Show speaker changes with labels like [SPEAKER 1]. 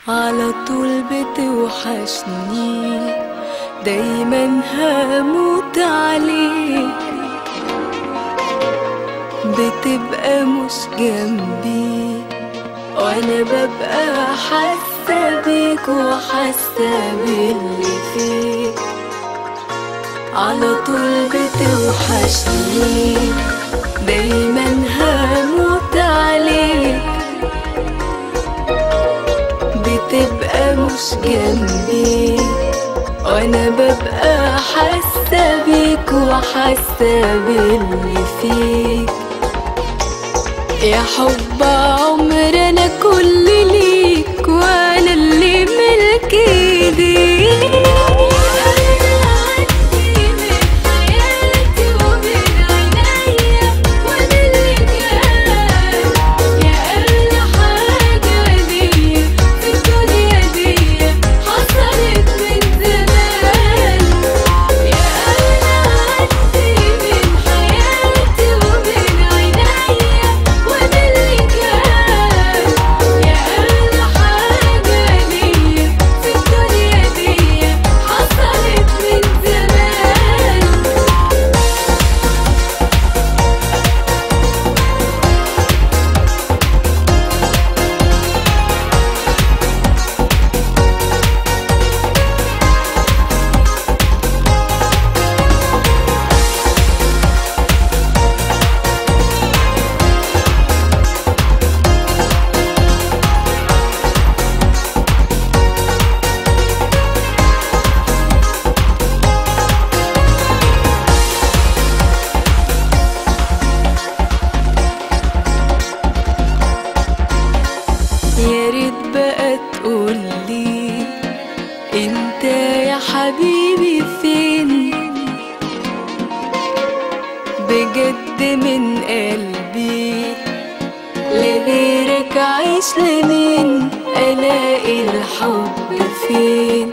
[SPEAKER 1] على طول بتوحشني، دايما هموت عليك، بتبقى مش جنبي وانا ببقى حاسة بيك وحاسة باللي فيك. على طول بتوحشني، دايما هموت عليك، بتبقى مش جنبي وانا ببقى حاسة بيك وحاسة باللي فيك. يا حب عمر انا كل ليك وانا اللي ملك ايديك. يا ريت بقى تقولي انت يا حبيبي فين، بجد من قلبي لغيرك عايش لمين، الاقي الحب فين.